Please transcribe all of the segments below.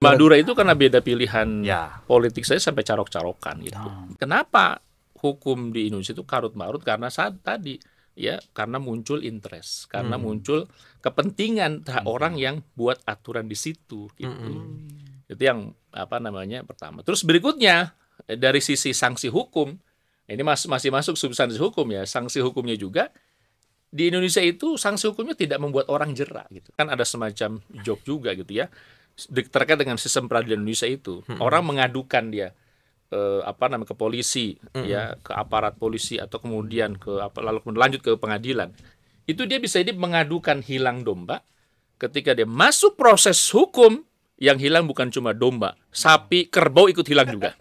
Madura itu karena beda pilihan Ya. politik saya sampai carok-carokan gitu. Kenapa hukum di Indonesia itu karut-marut? Karena saat tadi ya, karena muncul interest, karena muncul kepentingan orang yang buat aturan di situ gitu. Itu yang pertama. Terus berikutnya dari sisi sanksi hukum, ini masih masuk substansi hukum ya. Sanksi hukumnya juga di Indonesia itu sanksi hukumnya tidak membuat orang jera gitu. Kan ada semacam joke juga gitu ya. Terkait dengan sistem peradilan Indonesia itu, orang mengadukan dia ke polisi, ya, ke aparat polisi atau kemudian lalu lanjut ke pengadilan. Itu dia bisa mengadukan hilang domba. Ketika dia masuk proses hukum, yang hilang bukan cuma domba, sapi, kerbau ikut hilang juga.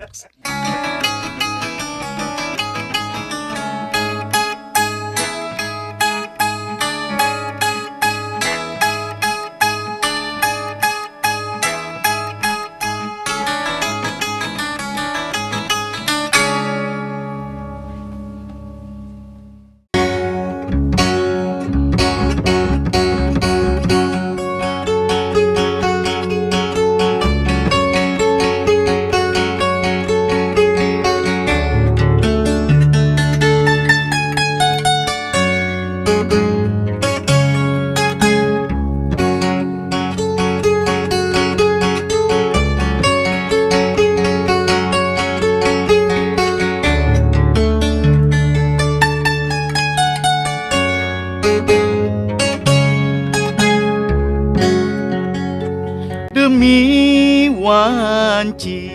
Demi wanci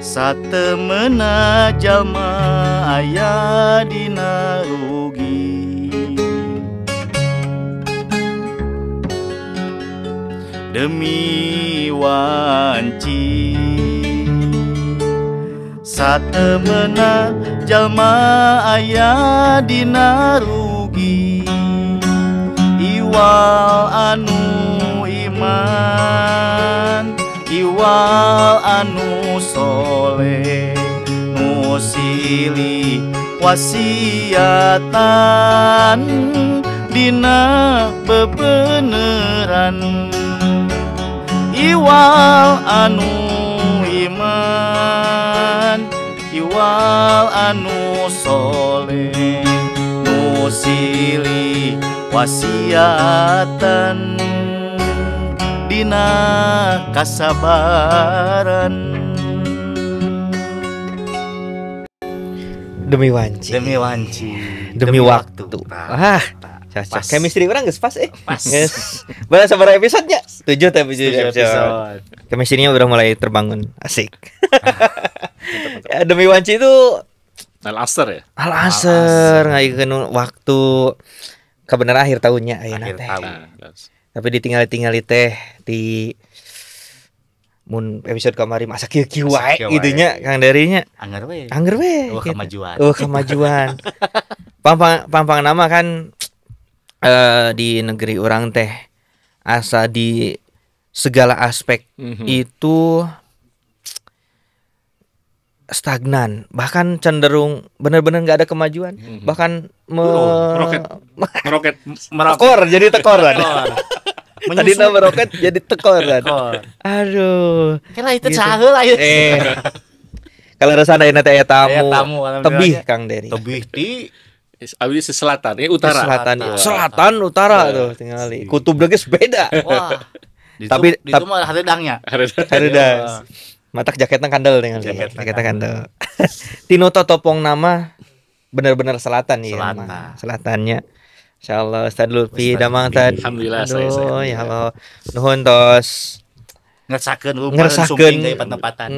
satemena jalma aya dina rugi. Demi wanci satemena jalma aya dina rugi. Iwal anu iman, iwal anu soleh, nu silih wasiatan dina bebeneran. Iwal anu iman, iwal anu soleh, nu silih wasiatan dina kasabaran. Demi wanci. Demi wanci. Demi waktu. Wah, cocok. Chemistry orang geus pas Pas. Geus. Balas sabar episodenya? 7 episode. episode. Chemistry-nya udah mulai terbangun. Asik. Ya, Demi wanci itu Al-Asr ya. Al-Asr ngaikeun waktu kebenaran akhir tahunnya ayeuna Akhir teh. tahun. Tapi ditinggali teh di mun episode kamari masa kieu-kieu wae Masa kieu gitu nya wae. Kang Derinya. Angger we. Angger we. Oh, gitu. kemajuan. Oh, kemajuan. Pampang nama kan di negeri orang teh asa di segala aspek itu stagnan, bahkan cenderung benar-benar nggak ada kemajuan, bahkan Meroket. tekor jadi tekoran. Tadi nama meroket jadi tekoran. Aduh, Kira itu Gitu. saheul aya. Kalau rasana aya teh aya Aya tamu, tamu, alhamdulillah. tebih Kang Deri. Tebih di Abis selatan, utara. Selatan, utara tuh tinggali. Kutub geus beda. wah. Tapi- Itu mah hareudangnya. Harudas. Matak jaketnya kandel dengan jaketnya kandel. Tino topong nama benar-benar selatan ya. Selatan. Selatannya. Insyaallah Ustaz Lutfi damang tadi. Alhamdulillah, Aduh, ya Allah. Nuhun tos. Ngersakeun Ngersakeun. dari penempatan.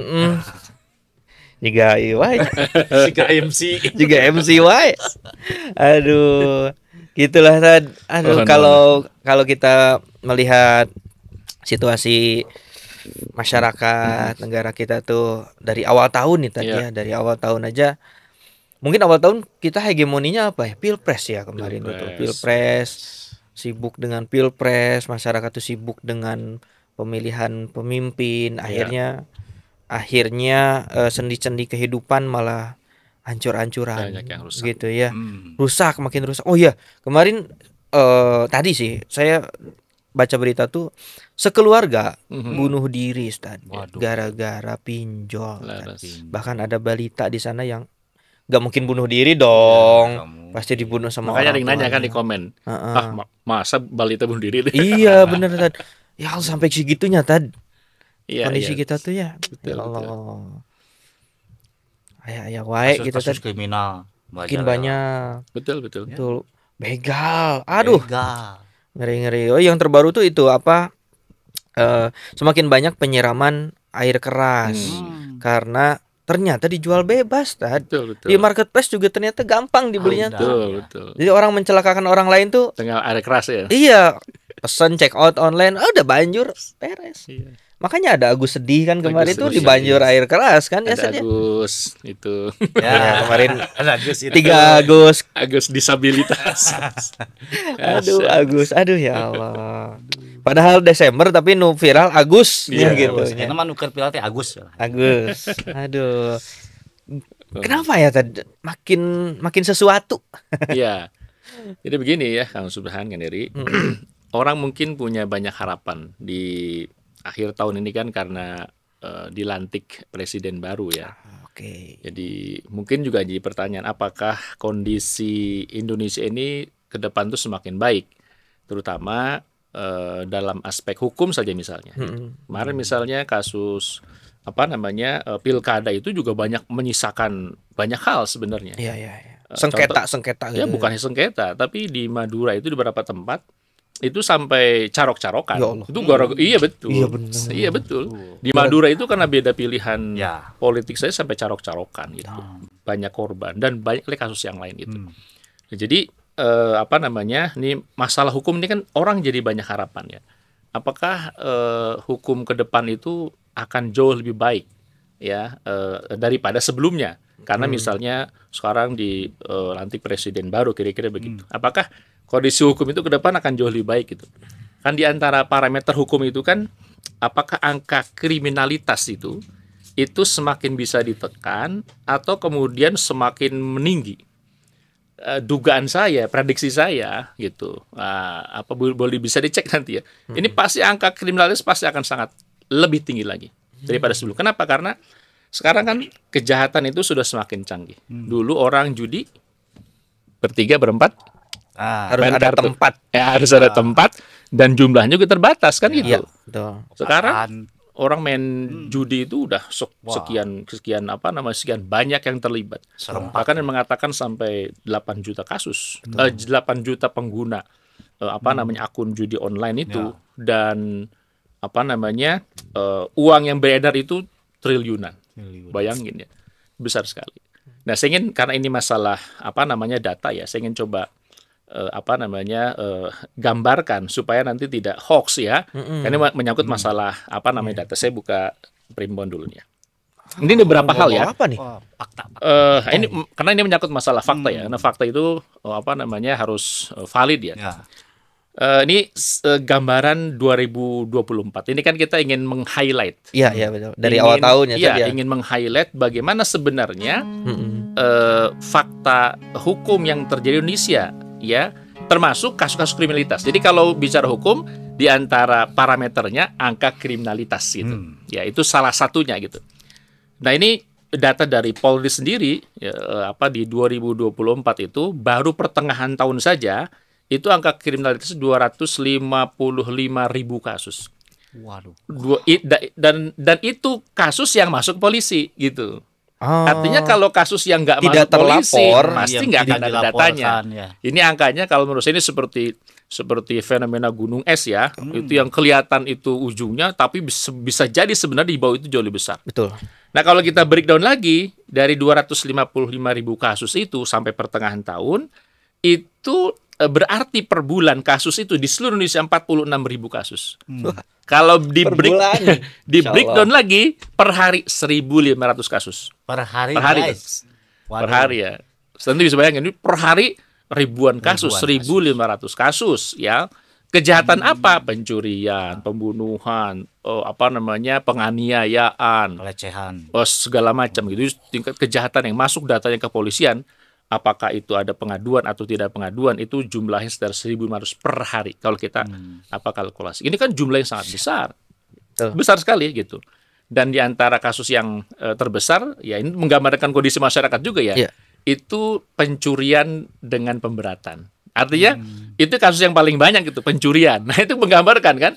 Juga ieu wae. Siga MC. Juga MC wae. Aduh. Gitulah Tad. Aduh, kalau kita melihat situasi masyarakat negara kita tuh dari awal tahun nih tadi ya, dari awal tahun aja. Mungkin awal tahun kita hegemoninya apa ya? Pilpres ya kemarin itu. Pilpres. Sibuk dengan Pilpres, masyarakat tuh sibuk dengan pemilihan pemimpin. Akhirnya sendi-sendi kehidupan malah hancur-hancuran. Banyak yang rusak. Gitu ya. Rusak, makin rusak. Oh iya, kemarin tadi sih saya baca berita tuh sekeluarga Mhm. bunuh diri, Ustaz. Waduh. Gara-gara pinjol. Ustaz. Laras. Bahkan ada balita di sana yang nggak mungkin bunuh diri dong. kamu. Pasti dibunuh sama Makanya ada orang yang nanya kan tuanya. di komen, Heeh. masa balita bunuh diri? Iya bener Tad. Ya Allah, sampai segitunya Tad. Iya, Kondisi iya. kita tuh ya. Betul, Ya Allah. betul. Ayah wae gitu Kasus-kasus Tad. kriminal Makin banyak. banyak. Betul, betul. Betul. Begal. Aduh, Begal. ngeri-ngeri. Oh, yang terbaru tuh itu apa? Semakin banyak penyiraman air keras karena ternyata dijual bebas Tad. Betul, betul. Di marketplace juga ternyata gampang dibelinya Ada. tuh. Betul, betul. Jadi orang mencelakakan orang lain tuh, Tengah air keras ya. iya, pesen check out online, udah banjur beres. Iya. Makanya ada Agus sedih kan kemarin Agus tuh sedih. dibanjur air keras kan ya Ada sedih. Agus itu, Ya, kemarin ada Agus itu. 3 Agus. Agus disabilitas. Aduh Agus, aduh ya Allah. Padahal Desember tapi nu viral Agus Iya, ya gitu. Agus. Ya. Karena mah nuker pilatnya Agus. Agus. Aduh. Kenapa ya tadi makin sesuatu? Iya. Jadi begini ya, Kang Subhan kan Eri. Orang mungkin punya banyak harapan di akhir tahun ini kan karena dilantik presiden baru ya. Oke. Jadi mungkin juga jadi pertanyaan apakah kondisi Indonesia ini ke depan tuh semakin baik, terutama dalam aspek hukum saja misalnya. Kemarin misalnya kasus pilkada itu juga banyak menyisakan banyak hal sebenarnya. Iya iya. Sengketa Ya gitu. bukan sengketa, tapi di Madura itu di beberapa tempat itu sampai carok-carokan. Ya Allah. Itu gara-gara iya betul. Iya, benar. Iya betul. Di Madura itu karena beda pilihan Ya. politik saya sampai carok-carokan gitu. Banyak korban dan banyak lagi kasus yang lain itu. Nah, jadi ini masalah hukum ini kan orang jadi banyak harapan ya. Apakah hukum ke depan itu akan jauh lebih baik ya daripada sebelumnya? Karena misalnya sekarang dilantik presiden baru kira-kira begitu. Apakah kondisi hukum itu ke depan akan jauh lebih baik gitu? Kan di antara parameter hukum itu kan apakah angka kriminalitas itu semakin bisa ditekan atau kemudian semakin meninggi? Dugaan saya, prediksi saya gitu. Boleh bisa dicek nanti ya. Ini pasti angka kriminalitas pasti akan sangat lebih tinggi lagi daripada sebelum. Kenapa? Karena sekarang kan kejahatan itu sudah semakin canggih. Dulu orang judi bertiga berempat Harus main ada kartu. tempat. Ya harus ada tempat dan jumlahnya juga terbatas kan Iya, gitu. betul. Sekarang orang main judi itu udah sekian sekian banyak yang terlibat. Bahkan yang mengatakan sampai 8 juta kasus, 8 juta pengguna akun judi online itu dan uang yang beredar itu triliunan. Bayangin ya, besar sekali. Nah, saya ingin karena ini masalah data ya, saya ingin coba gambarkan supaya nanti tidak hoax ya. Karena ini menyangkut masalah data. Saya buka primbon dulu nih ya. Ini beberapa hal ya. Apa nih? Fakta. Ini karena ini menyangkut masalah fakta ya. Nah, fakta itu harus valid ya. Ini gambaran 2024. Ini kan kita ingin meng-highlight. Iya, iya betul. Dari awal tahun ya Iya, tadi ya. ingin meng-highlight bagaimana sebenarnya fakta hukum yang terjadi di Indonesia ya, termasuk kasus-kasus kriminalitas. Jadi kalau bicara hukum di antara parameternya angka kriminalitas gitu. Ya, itu salah satunya gitu. Nah, ini data dari Polri sendiri ya, di 2024 itu baru pertengahan tahun saja itu angka kriminalitas 255.000 kasus. Waduh. Dan itu kasus yang masuk polisi gitu. Oh. Artinya kalau kasus yang nggak Tidak masuk polisi terlapor, pasti nggak akan ada datanya. Ya. Ini angkanya kalau menurut saya ini seperti fenomena gunung es ya. Itu yang kelihatan itu ujungnya, tapi bisa jadi sebenarnya di bawah itu jauh lebih besar. Betul. Nah, kalau kita breakdown lagi dari 255.000 kasus itu sampai pertengahan tahun itu berarti per bulan kasus itu di seluruh Indonesia 46.000 kasus. Kalau di Per bulan. breakdown lagi per hari 1.500 kasus. Per hari, Per guys. Waduh. hari ya. Tentu bisa bayangin ini per hari ribuan kasus, Ribuan 1.500 kasus ya. Kejahatan apa? Pencurian, pembunuhan, penganiayaan, Pelecehan. segala macam gitu. Tingkat kejahatan yang masuk datanya kepolisian apakah itu ada pengaduan atau tidak pengaduan, itu jumlahnya sekitar 1.500 per hari kalau kita kalkulasi. Ini kan jumlah yang sangat besar. Betul. Besar sekali gitu. Dan di antara kasus yang terbesar, ya ini menggambarkan kondisi masyarakat juga ya, Iya. itu pencurian dengan pemberatan. Artinya itu kasus yang paling banyak gitu, pencurian. Nah itu menggambarkan kan,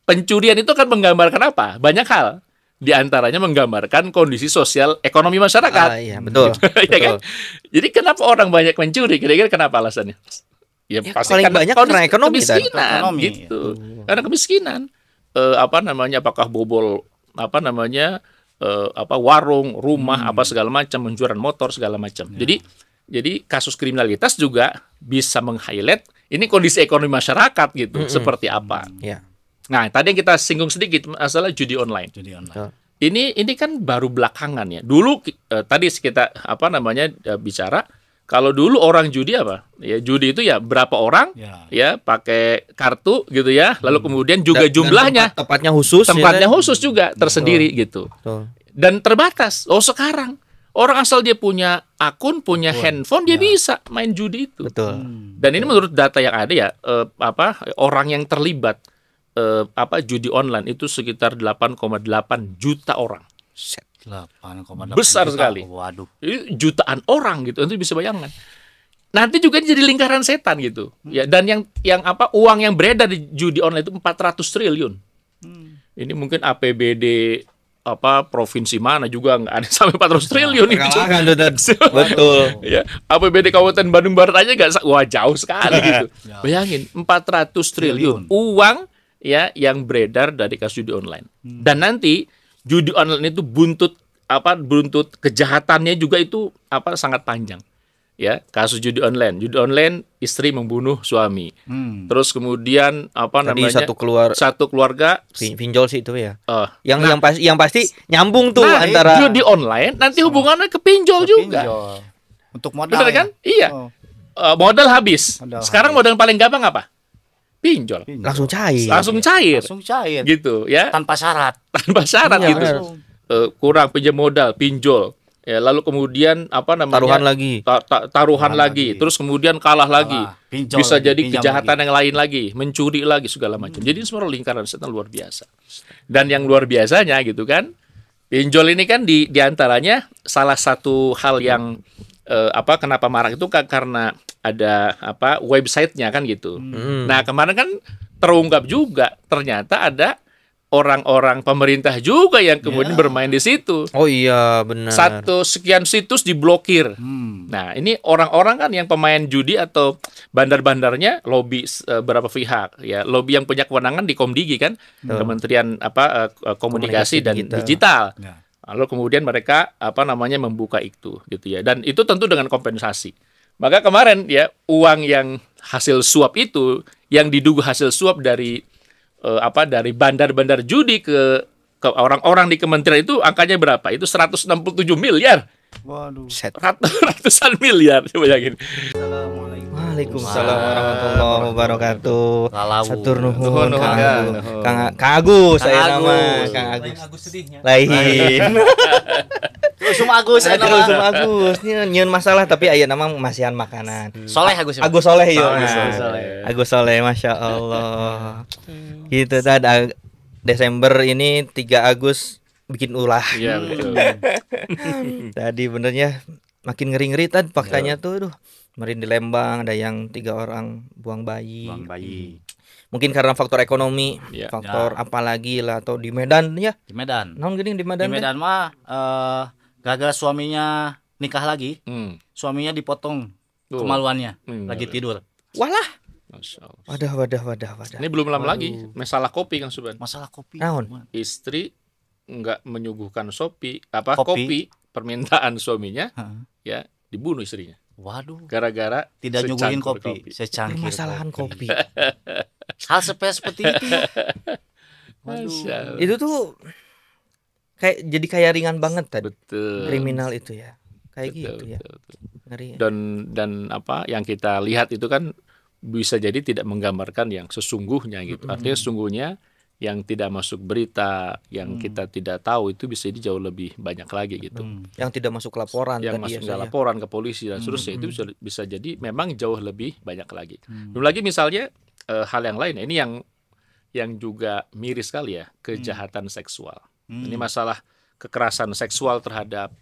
pencurian itu akan menggambarkan apa? Banyak hal. Di antaranya menggambarkan kondisi sosial ekonomi masyarakat. Iya, betul. Ya kan? Jadi kenapa orang banyak mencuri? Kira-kira kenapa alasannya? Ya, Ya, pasti paling karena banyak karena ekonomi, kemiskinan, Ekonomi, gitu. Karena kemiskinan. Apakah bobol warung, rumah, apa segala macam, mencurian motor segala macam. Jadi kasus kriminalitas juga bisa meng-highlight ini kondisi ekonomi masyarakat gitu, seperti apa. Ya. Nah, tadi yang kita singgung sedikit masalah judi online. Betul. Ini kan baru belakangan ya. Dulu tadi kita bicara kalau dulu orang judi apa? Ya judi itu ya berapa orang ya pakai kartu gitu ya. Lalu kemudian juga jumlahnya tempatnya khusus tempatnya ya, khusus juga tersendiri gitu. Betul. Dan terbatas. Oh, sekarang orang asal dia punya akun, punya handphone, dia bisa main judi itu. Betul. Dan ini menurut data yang ada ya orang yang terlibat judi online itu sekitar 8,8 juta orang. 8,8 Besar juta. sekali. Waduh. Ini jutaan orang gitu, itu bisa bayangkan. Nanti juga jadi lingkaran setan gitu. Ya, dan yang uang yang beredar di judi online itu 400 triliun. Ini mungkin APBD provinsi mana juga nggak ada sampai 400 triliun itu. Kalahkan tuh, Dad. Betul. Ya, APBD Kabupaten Bandung Barat aja nggak, wah jauh sekali gitu. Bayangin 400 triliun uang ya yang beredar dari kasus judi online. Dan nanti judi online itu buntut kejahatannya juga itu sangat panjang. Ya, kasus judi online istri membunuh suami. Terus kemudian satu keluarga Pinjol sih itu ya. Nah, yang pasti nyambung tuh nah, antara judi online nanti hubungannya ke pinjol juga. Untuk modal. Benar kan? Iya. Oh. Modal habis. Modal Sekarang habis. modal yang paling gampang apa? Pinjol. langsung cair. Langsung cair. Langsung cair. Gitu ya. Tanpa syarat. Tanpa syarat Iya, gitu. benar. Kurang pinjam modal, pinjol. Ya, lalu kemudian Taruhan lagi. Taruhan lagi. Terus kemudian kalah lagi. Pinjol Bisa lagi, jadi pinjam kejahatan lagi. yang lain lagi, mencuri lagi segala macam. Jadi ini semua lingkaran setan luar biasa. Dan yang luar biasanya gitu kan, pinjol ini kan di antaranya salah satu hal yang kenapa marak itu karena ada websitenya kan gitu. Nah, kemarin kan terungkap juga ternyata ada orang-orang pemerintah juga yang kemudian bermain di situ. Oh iya, benar. Sekian situs diblokir. Nah, ini orang-orang kan yang pemain judi atau bandar-bandarnya lobby berapa pihak ya, lobby yang punya kewenangan di Komdigi kan, Kementerian Komunikasi dan Digital. Ya. Lalu kemudian mereka membuka itu gitu ya. Dan itu tentu dengan kompensasi. Maka kemarin ya uang yang hasil suap itu yang diduga hasil suap dari bandar-bandar judi ke orang-orang di kementerian itu angkanya berapa? Itu 167 miliar. Waduh. Ratusan miliar, coba bayangin. Waalaikumsalam warahmatullahi wabarakatuh. Lalawu. Satur Nuhun, nuhun nuhun. Kang Agus saya Kang nama Agus. Kang Agus. Agus sedihnya. Lain. Terus Agus saya Terus nama. Agus nyeun masalah tapi aya nama masihan makanan. Soleh Agus. Agus Soleh yo. Agus Soleh. Agus Soleh, Masya Allah. Gitu tadi Desember ini 3 Agus bikin ulah. Iya, betul. Tadi benernya makin ngeri-ngeri tadi faktanya tuh aduh. Kemarin di Lembang ada yang 3 orang buang bayi. Buang bayi. Mungkin karena faktor ekonomi, Ya. faktor apa lagi lah atau di Medan ya. Di Medan. Naon gini di Di Medan? Medan mah gara-gara suaminya nikah lagi, suaminya dipotong Tuh. kemaluannya Hmm, lagi tidur. Walah. Masya Allah. Wadah. Ini belum lama lagi masalah kopi Kang Suban. Masalah kopi. Naon? Istri nggak menyuguhkan kopi, Kopi. permintaan suaminya Heeh. ya dibunuh istrinya Waduh. gara-gara Tidak nyuguhin secangkir kopi, secangkir. Permasalahan kopi. Hal seperti itu. Masya Allah. Itu tuh jadi kayak ringan banget tadi. Betul. Kriminal itu ya. Kayak Betul, gitu ya. betul. Ngeri. Dan yang kita lihat itu kan bisa jadi tidak menggambarkan yang sesungguhnya gitu. Artinya sesungguhnya yang tidak masuk berita, yang kita tidak tahu itu bisa jadi jauh lebih banyak lagi gitu. Yang tidak masuk laporan, yang masuk nggak laporan ke polisi dan seterusnya itu bisa jadi memang jauh lebih banyak lagi. Belum lagi misalnya hal yang lain, ini yang juga miris sekali ya, kejahatan seksual. Ini masalah kekerasan seksual terhadap,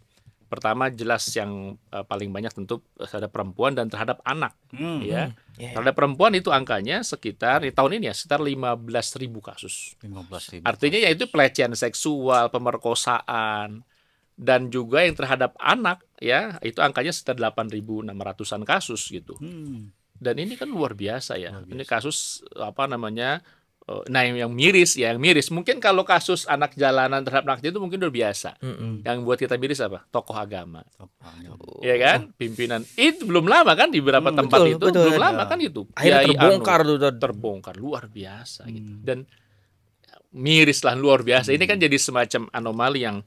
pertama jelas yang paling banyak tentu terhadap perempuan dan terhadap anak, ya. Terhadap perempuan itu angkanya sekitar di tahun ini ya sekitar 15.000 kasus. 15.000. Artinya yaitu pelecehan seksual, pemerkosaan, dan juga yang terhadap anak ya itu angkanya sekitar 8.600-an kasus gitu. Dan ini kan luar biasa ya. Ini kasus apa namanya? Nah yang miris ya, yang miris. Mungkin kalau kasus anak jalanan terhadap anak itu mungkin udah biasa. Yang buat kita miris apa? Tokoh agama. Ya kan? Pimpinan. Itu belum lama kan di beberapa tempat itu belum lama kan itu. Akhirnya terbongkar terbongkar luar biasa gitu. Dan miris lah luar biasa. Ini kan jadi semacam anomali yang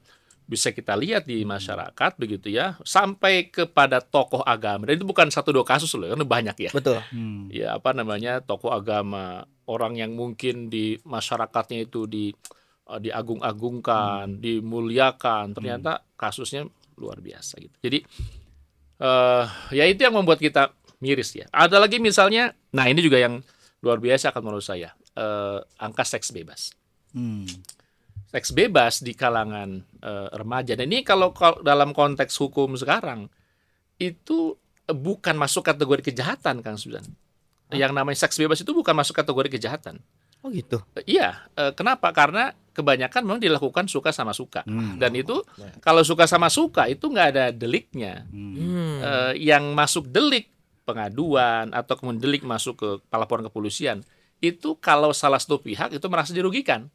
bisa kita lihat di masyarakat begitu ya, sampai kepada tokoh agama. Dan itu bukan 1-2 kasus loh, kan banyak ya. Betul. Ya apa namanya, tokoh agama, orang yang mungkin di masyarakatnya itu diagung-agungkan, dimuliakan, ternyata kasusnya luar biasa gitu. Jadi ya itu yang membuat kita miris ya. Ada lagi misalnya, nah ini juga yang luar biasa akan menurut saya, angka seks bebas. Seks bebas di kalangan remaja. Dan ini kalau dalam konteks hukum sekarang itu bukan masuk kategori kejahatan, Kang Suzan. Yang namanya seks bebas itu bukan masuk kategori kejahatan. Oh gitu. Iya, kenapa? Karena kebanyakan memang dilakukan suka sama suka. Dan itu kalau suka sama suka itu nggak ada deliknya. Yang masuk delik pengaduan atau kemudian delik masuk ke laporan kepolisian itu kalau salah satu pihak itu merasa dirugikan.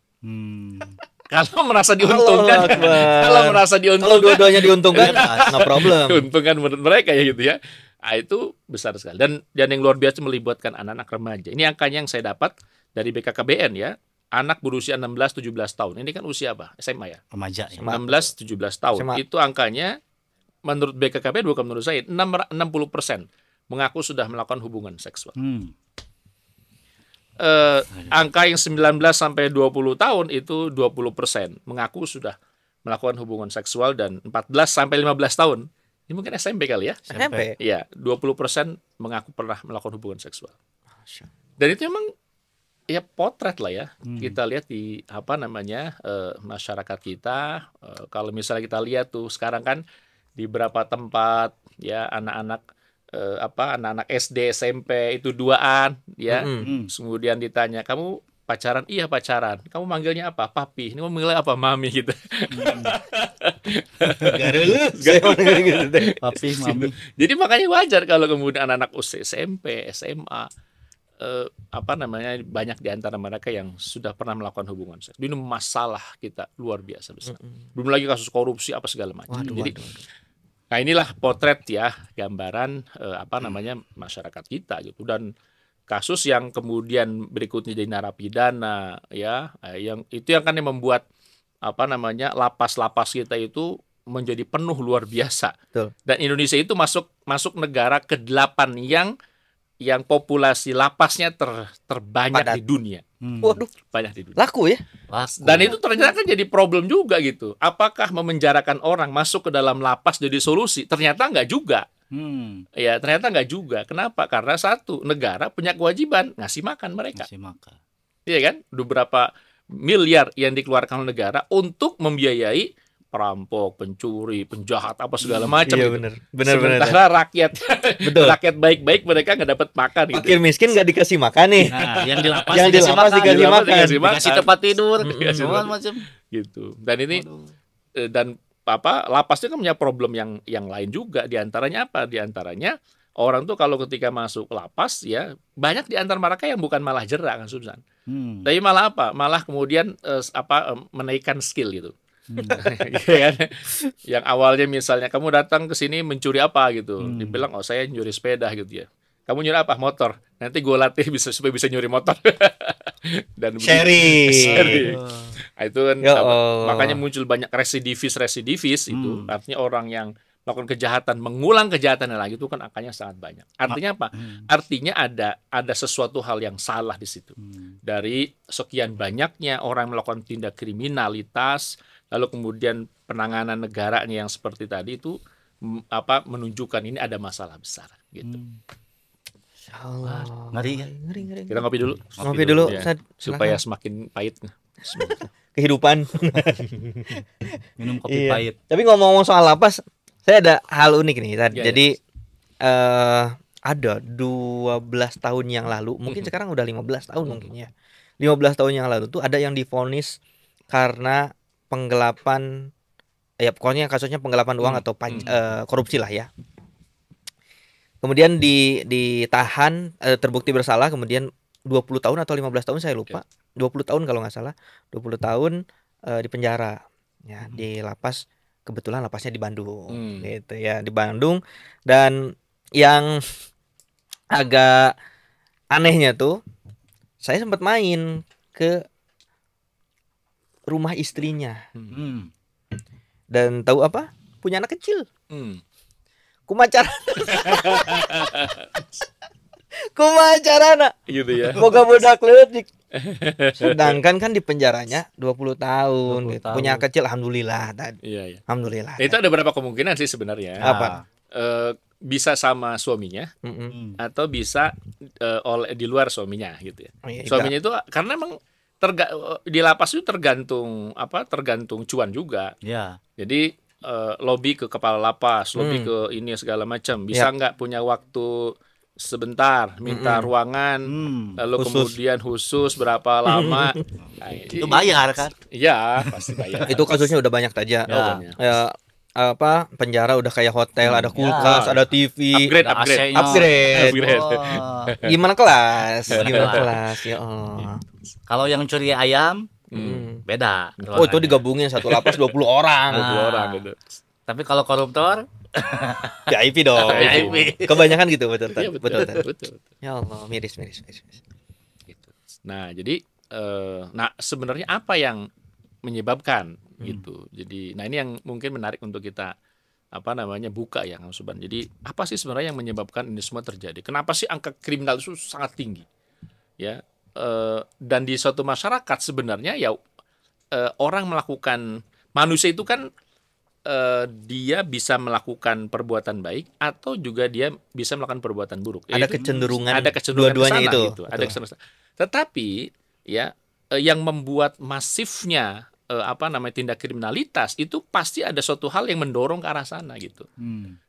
Kalau merasa diuntungkan, kalau dua-duanya diuntungkan, no problem. Diuntungkan menurut mereka ya gitu ya. Nah, itu besar sekali. Dan yang luar biasa melibatkan anak-anak remaja. Ini angkanya yang saya dapat dari BKKBN ya. Anak berusia 16-17 tahun. Ini kan usia apa? SMA ya? Remaja ya. 16-17 tahun. SMA. Itu angkanya menurut BKKBN bukan menurut saya 60% mengaku sudah melakukan hubungan seksual. Angka yang 19 sampai 20 tahun itu 20% mengaku sudah melakukan hubungan seksual, dan 14 sampai 15 tahun ini mungkin SMP kali ya. SMP. Iya, 20% mengaku pernah melakukan hubungan seksual. Dan itu memang ya potret lah ya. Kita lihat di apa namanya masyarakat kita, kalau misalnya kita lihat tuh sekarang kan di beberapa tempat ya anak-anak anak-anak SD, SMP itu duaan ya. Kemudian ditanya, "Kamu pacaran?" "Iya, pacaran." "Kamu manggilnya apa?" "Papi." "Ini kamu manggilnya apa?" "Mami." Gitu. Papi, mami. Jadi makanya wajar kalau kemudian anak-anak usia SMP, SMA banyak di antara mereka yang sudah pernah melakukan hubungan seks. Ini masalah kita luar biasa besar. Belum lagi kasus korupsi apa segala macam. Jadi nah inilah potret ya, gambaran masyarakat kita gitu. Dan kasus yang kemudian berikutnya jadi narapidana ya, yang kan yang membuat lapas-lapas kita itu menjadi penuh luar biasa. Betul. Dan Indonesia itu masuk negara ke-8 yang populasi lapasnya terbanyak Padat di dunia. Waduh, Banyak di dunia. laku ya? Dan itu ternyata kan jadi problem juga gitu. Apakah memenjarakan orang masuk ke dalam lapas jadi solusi? Ternyata nggak juga. Ya, ternyata nggak juga. Kenapa? Karena satu, negara punya kewajiban ngasih makan mereka. Ngasih makan. Iya kan? Beberapa miliar yang dikeluarkan oleh negara untuk membiayai perampok, pencuri, penjahat apa segala macam. Iya, gitu. benar. Sementara rakyat Betul. rakyat baik-baik mereka nggak dapat makan gitu. Fakir miskin nggak dikasih makan nih. Nah, yang di lapas Yang di dikasih lapas makan. dikasih makan. Dikasih tempat tidur, Dikasih segala tempat- macam. gitu. Dan ini lapas itu kan punya problem yang lain juga. Di antaranya apa? Di antaranya orang tuh kalau ketika masuk lapas ya banyak di antara mereka yang bukan malah jerak kan Susan. Tapi malah apa? Malah kemudian menaikkan skill gitu. Iya kan? Yang awalnya misalnya kamu datang ke sini mencuri apa gitu, dibilang oh saya nyuri sepeda gitu ya. Kamu nyuri apa? Motor. Nanti gue latih supaya bisa nyuri motor. Dan Sharing. Nah, itu kan Ya Allah. makanya muncul banyak residivis itu. Artinya orang yang melakukan kejahatan, mengulang kejahatan lagi, itu kan angkanya sangat banyak. Artinya apa? Artinya ada sesuatu hal yang salah di situ. Dari sekian banyaknya orang melakukan tindak kriminalitas, lalu kemudian penanganan negaranya yang seperti tadi itu menunjukkan ini ada masalah besar gitu. Wah, ngeri. Kita ngopi dulu. Ngopi dulu, ya, supaya semakin pahit. Kehidupan. Minum kopi pahit. Tapi ngomong-ngomong soal lapas, saya ada hal unik nih. Jadi ada 12 tahun yang lalu, mungkin sekarang udah 15 tahun mungkin ya. 15 tahun yang lalu tuh ada yang divonis karena penggelapan, ya pokoknya kasusnya penggelapan uang atau korupsi lah ya. Kemudian ditahan, terbukti bersalah, kemudian 20 tahun atau 15 tahun saya lupa. 20 tahun kalau nggak salah. 20 tahun di penjara. Ya, di lapas, kebetulan lapasnya di Bandung. Gitu ya, di Bandung. Dan yang agak anehnya tuh, saya sempat main ke rumah istrinya. Dan tahu apa? Punya anak kecil. Kumacarana gitu ya. Boga budak leutik. Sedangkan kan di penjaranya 20 tahun, 20 gitu. Tahun. Punya kecil alhamdulillah tadi. Iya. Alhamdulillah. Itu ada beberapa kemungkinan sih sebenarnya. Apa? Bisa sama suaminya atau bisa di luar suaminya gitu ya. Suaminya itu karena emang di lapas itu tergantung cuan juga. Ya. Jadi lobby ke kepala lapas, lobby ke ini segala macam. Bisa nggak punya waktu sebentar, minta ruangan, lalu kemudian khusus berapa lama. Nah, itu bayar kan? Iya, pasti bayar. Itu kasusnya udah banyak aja. Ya, penjara udah kayak hotel, ada kulkas, ada TV, upgrade. Gimana kelas? Ya Allah. Kalau yang curi ayam beda. Oh, itu digabungin satu lapas 20 orang. 20 orang gitu. Tapi kalau koruptor VIP dong. VIP. Kebanyakan gitu, betul. Iya, betul. Ya Allah, miris. Gitu. Nah, jadi sebenarnya apa yang menyebabkan gitu. Jadi, nah ini yang mungkin menarik untuk kita buka ya, Kang Suban. Jadi, apa sih sebenarnya yang menyebabkan ini semua terjadi? Kenapa sih angka kriminal itu sangat tinggi? Ya, dan di suatu masyarakat sebenarnya ya orang melakukan, manusia itu kan dia bisa melakukan perbuatan baik atau juga dia bisa melakukan perbuatan buruk. Ada kecenderungan dua-duanya itu. Gitu. Ada kecenderungan. Tetapi ya yang membuat masifnya tindak kriminalitas itu pasti ada suatu hal yang mendorong ke arah sana gitu.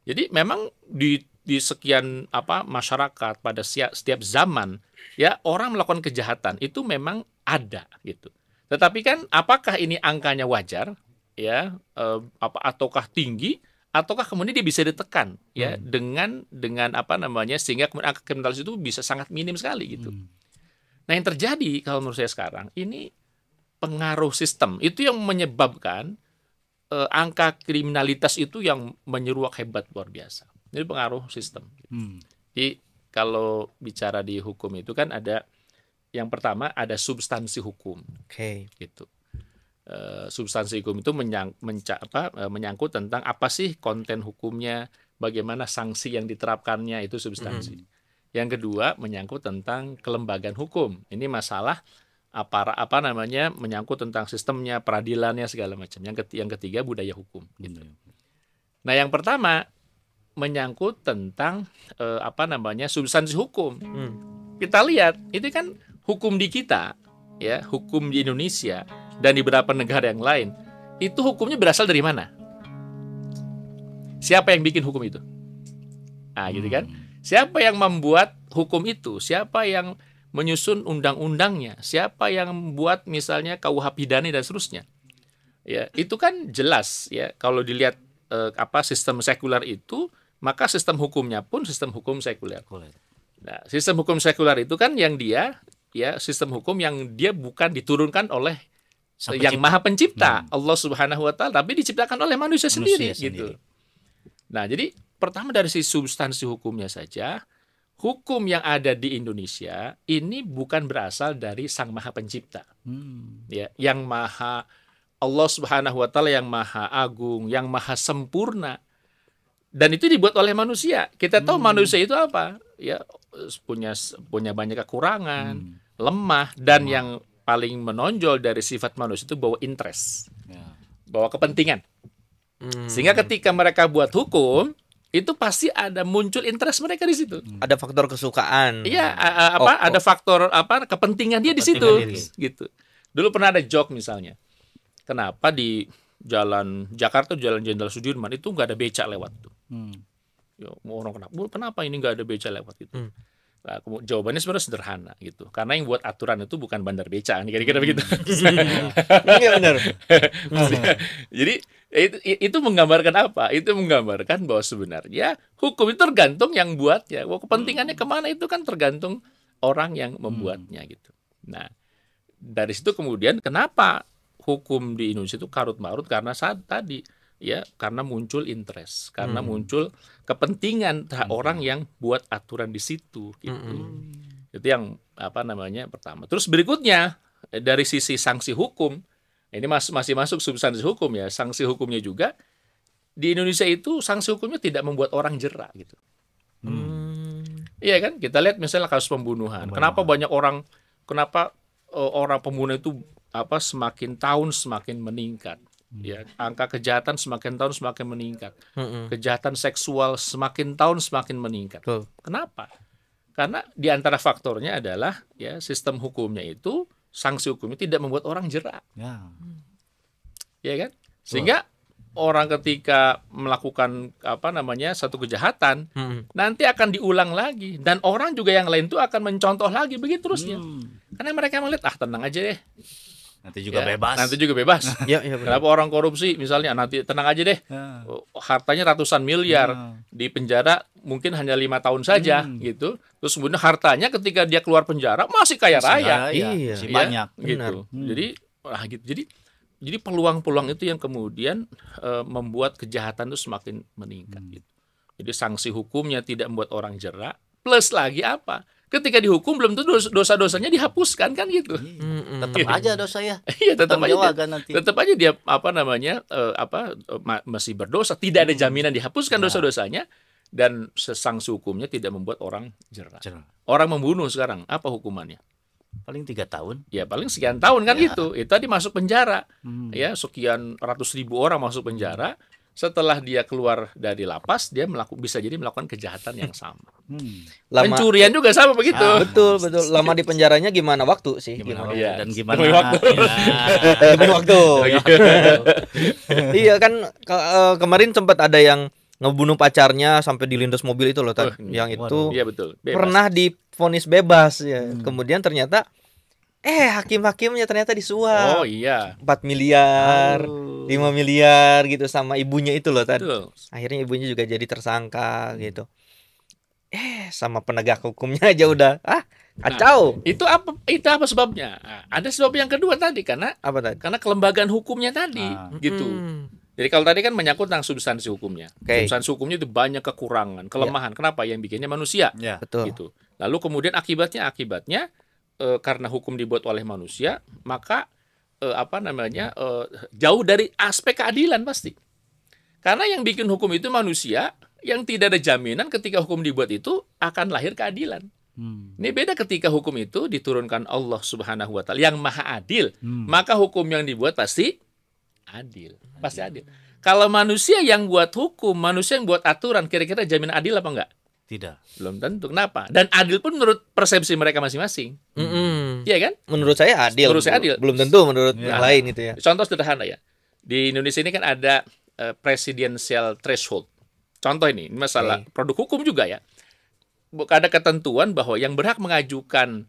Jadi memang di sekian masyarakat pada setiap zaman ya orang melakukan kejahatan itu memang ada gitu. Tetapi kan apakah ini angkanya wajar? Ya, ataukah tinggi, ataukah kemudian dia bisa ditekan ya dengan sehingga kemudian angka kriminalitas itu bisa sangat minim sekali gitu. Nah, yang terjadi kalau menurut saya sekarang ini pengaruh sistem itu yang menyebabkan angka kriminalitas itu yang menyeruak hebat luar biasa. Ini pengaruh sistem. Jadi kalau bicara di hukum itu kan ada yang pertama ada substansi hukum. Gitu. Substansi hukum itu menyangkut tentang apa sih konten hukumnya, bagaimana sanksi yang diterapkannya, itu substansi. Yang kedua menyangkut tentang kelembagaan hukum. Ini masalah menyangkut tentang sistemnya, peradilannya segala macam. Yang ketiga budaya hukum. Gitu. Nah, yang pertama menyangkut tentang substansi hukum. Kita lihat itu kan hukum di kita, ya hukum di Indonesia dan di beberapa negara yang lain, itu hukumnya berasal dari mana? Siapa yang bikin hukum itu? Gitu kan? Siapa yang membuat hukum itu? Siapa yang menyusun undang-undangnya? Siapa yang membuat misalnya KUH pidana dan seterusnya? Ya, itu kan jelas ya. Kalau dilihat sistem sekuler itu, maka sistem hukumnya pun sistem hukum sekuler. Nah, sistem hukum sekuler itu kan yang dia sistem hukum yang dia bukan diturunkan oleh yang Maha Pencipta, Allah Subhanahu wa taala, tapi diciptakan oleh manusia sendiri gitu. Nah, jadi pertama dari sisi substansi hukumnya saja, hukum yang ada di Indonesia ini bukan berasal dari Sang Maha Pencipta. Ya, yang Maha Allah Subhanahu wa taala yang Maha Agung, yang Maha Sempurna. Dan itu dibuat oleh manusia. Kita tahu manusia itu apa? Ya, punya banyak kekurangan, lemah, dan yang paling menonjol dari sifat manusia itu bawa interest, bawa kepentingan. Sehingga ketika mereka buat hukum, itu pasti ada muncul interest mereka di situ. Ada faktor kesukaan. Iya, ada faktor kepentingan dia di situ, gitu. Dulu pernah ada joke misalnya, kenapa di jalan Jakarta, jalan Jenderal Sudirman itu nggak ada becak lewat tuh. Ya, orang kenapa ini nggak ada becak lewat gitu? Nah, jawabannya sebenarnya sederhana gitu. Karena yang buat aturan itu bukan bandar becak, kira-kira begitu. Iya benar. Jadi itu menggambarkan apa? Itu menggambarkan bahwa sebenarnya hukum itu tergantung yang buatnya. Bahwa kepentingannya kemana itu kan tergantung orang yang membuatnya gitu. Nah, dari situ kemudian kenapa hukum di Indonesia itu karut marut karena saat tadi ya karena muncul interest, karena muncul kepentingan orang yang buat aturan di situ gitu. Itu yang pertama. Terus berikutnya dari sisi sanksi hukum, ini masih masuk substansi hukum ya. Sanksi hukumnya juga di Indonesia itu sanksi hukumnya tidak membuat orang jera gitu. Iya kan? Kita lihat misalnya kasus pembunuhan. Kenapa orang pembunuh itu semakin tahun semakin meningkat? Ya, angka kejahatan semakin tahun semakin meningkat. Kejahatan seksual semakin tahun semakin meningkat. Kenapa? Karena di antara faktornya adalah ya sistem hukumnya itu, sanksi hukumnya tidak membuat orang jera. Ya kan? Sehingga orang ketika melakukan satu kejahatan nanti akan diulang lagi, dan orang juga yang lain itu akan mencontoh lagi begitu terusnya. Karena mereka melihat tenang aja deh. Nanti juga bebas. Ya, kenapa orang korupsi misalnya nanti tenang aja deh. Hartanya ratusan miliar di penjara mungkin hanya 5 tahun saja gitu. Terus kemudian hartanya ketika dia keluar penjara masih kaya raya. Masih banyak gitu. Jadi peluang-peluang itu yang kemudian membuat kejahatan itu semakin meningkat gitu. Jadi sanksi hukumnya tidak membuat orang jera, plus lagi apa? Ketika dihukum belum tentu dosa-dosanya dihapuskan kan gitu. Tetap aja dosa ya. Iya, tetap aja. Nanti. Tetap aja dia masih berdosa, tidak ada jaminan dihapuskan dosa-dosanya, dan sanksi hukumnya tidak membuat orang jera. Orang membunuh sekarang apa hukumannya? Paling 3 tahun. Ya paling sekian tahun kan gitu. Itu tadi masuk penjara. Ya, sekian ratus ribu orang masuk penjara. Setelah dia keluar dari lapas, dia bisa jadi melakukan kejahatan yang sama. Pencurian juga sama begitu. Betul. Lama di penjaranya gimana waktu sih? Gimana dan gimana waktu? Waktu. Iya kan kemarin sempat ada yang ngebunuh pacarnya sampai dilindas mobil itu loh, yang itu. Iya betul. Pernah divonis bebas ya. Kemudian ternyata hakim-hakimnya ternyata disuap. 4 miliar, 5 miliar gitu sama ibunya itu loh tadi. Akhirnya ibunya juga jadi tersangka gitu. Sama penegak hukumnya aja udah kacau. Itu apa sebabnya? Ada sebab yang kedua tadi karena kelembagaan hukumnya tadi gitu. Jadi kalau tadi kan menyangkut tentang substansi hukumnya. Substansi hukumnya itu banyak kekurangan, kelemahan. Kenapa? Yang bikinnya manusia. Betul. Gitu. Lalu kemudian akibatnya karena hukum dibuat oleh manusia, maka jauh dari aspek keadilan pasti. Karena yang bikin hukum itu manusia, yang tidak ada jaminan ketika hukum dibuat itu akan lahir keadilan. Ini beda ketika hukum itu diturunkan Allah Subhanahu wa taala yang Maha Adil, maka hukum yang dibuat pasti adil. Kalau manusia yang buat hukum, manusia yang buat aturan, kira-kira jaminan adil apa enggak? Tidak. Belum tentu. Kenapa? Dan adil pun menurut persepsi mereka masing-masing. Iya kan? Menurut saya adil. Belum tentu menurut yang lain itu ya. Contoh sederhana ya. Di Indonesia ini kan ada presidential threshold. Contoh ini masalah produk hukum juga ya. Ada ketentuan bahwa yang berhak mengajukan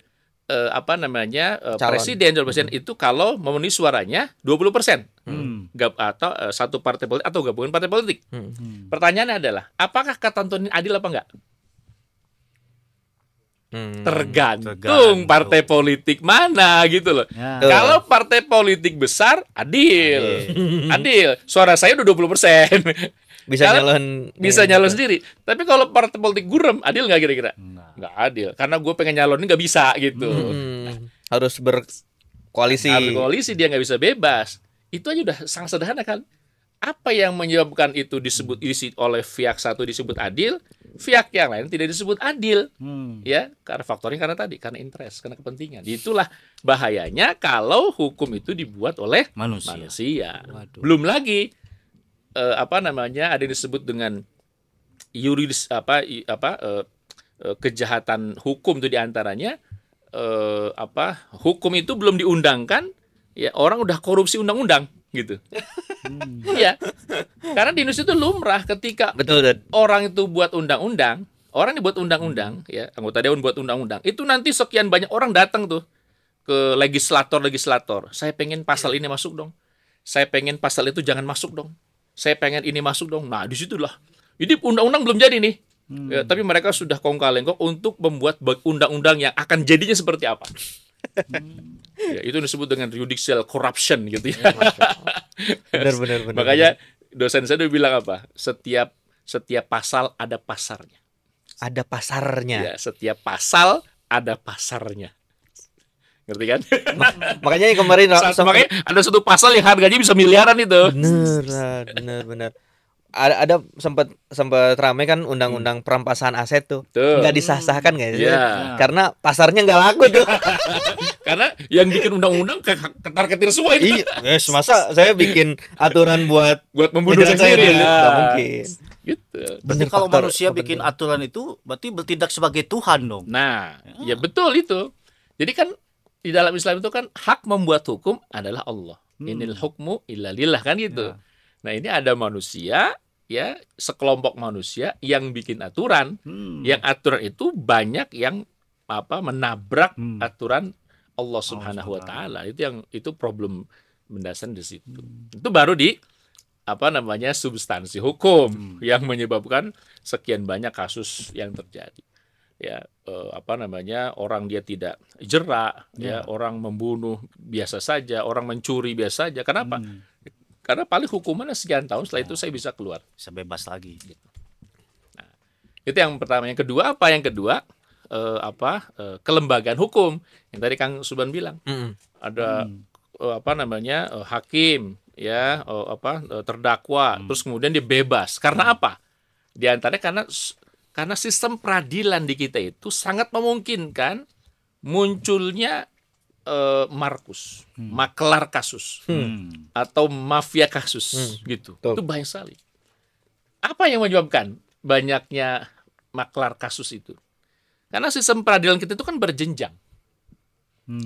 presiden itu kalau memenuhi suaranya 20%. Atau satu partai politik atau gabungan partai politik. Pertanyaannya adalah, apakah ketentuan ini adil apa enggak? Tergantung partai politik mana gitu loh. Kalau partai politik besar adil. Suara saya udah 20%. Bisa nyalon sendiri. Tapi kalau partai politik gurem, adil nggak kira-kira? Nggak adil. Karena gue pengen nyalonin nggak bisa gitu. Harus berkoalisi. Dia nggak bisa bebas. Itu aja udah sangat sederhana kan. apa yang menyebabkan itu disebut isi oleh pihak satu disebut adil, pihak yang lain tidak disebut adil. Ya, karena faktornya karena interest, karena kepentingan. Itulah bahayanya kalau hukum itu dibuat oleh manusia. Belum lagi ada yang disebut dengan yuridis kejahatan hukum itu diantaranya hukum itu belum diundangkan, ya orang udah korupsi undang-undang gitu. Iya. Karena di Indonesia itu lumrah ketika orang itu buat undang-undang, orang dibuat undang-undang, ya, anggota dewan buat undang-undang, itu nanti sekian banyak orang datang tuh ke legislator. Saya pengen pasal ini masuk dong. Saya pengen pasal itu jangan masuk dong. Saya pengen ini masuk dong. Nah, disitulah. Jadi undang-undang belum jadi nih. Ya, tapi mereka sudah kongkal-lengkok untuk membuat undang-undang yang akan jadinya seperti apa. Ya, itu disebut dengan judicial corruption gitu ya. Benar. Makanya dosen saya bilang apa? Setiap pasal ada pasarnya. Ada pasarnya. Ya, setiap pasal ada pasarnya. Ngerti kan? Makanya yang kemarin makanya ada satu pasal yang harganya bisa miliaran itu. Benar. Ada sempat ramai kan undang-undang perampasan aset tuh. Nggak disah-sahkan nggak sih? Karena pasarnya nggak laku tuh. Karena yang bikin undang-undang ketar-ketir semua itu. Iya, masa saya bikin aturan buat membunuh sendiri. Nggak mungkin. Gitu. Berarti kalau manusia bikin aturan itu berarti bertindak sebagai Tuhan dong. Nah, ya betul itu. Jadi kan di dalam Islam itu kan hak membuat hukum adalah Allah. Inil hukmu illa lillah kan gitu. Nah, ini ada manusia, ya, sekelompok manusia yang bikin aturan. Yang aturan itu banyak yang menabrak aturan Allah Subhanahu wa taala. Itu problem mendasar di situ. Itu baru di substansi hukum yang menyebabkan sekian banyak kasus yang terjadi. Ya, orang dia tidak jerak, ya, orang membunuh biasa saja, orang mencuri biasa saja. Kenapa? Karena paling hukumannya sekian tahun, setelah itu saya bisa keluar, bisa bebas lagi. Gitu. Nah, itu yang pertama. Yang kedua apa? Yang kedua kelembagaan hukum. Yang tadi Kang Suban bilang ada hakim, ya, terdakwa, terus kemudian dia bebas. Karena apa? Di antaranya karena sistem peradilan di kita itu sangat memungkinkan munculnya markus, maklar kasus, atau mafia kasus, gitu. Itu banyak sekali. Apa yang menyebabkan banyaknya maklar kasus itu? Karena sistem peradilan kita itu kan berjenjang.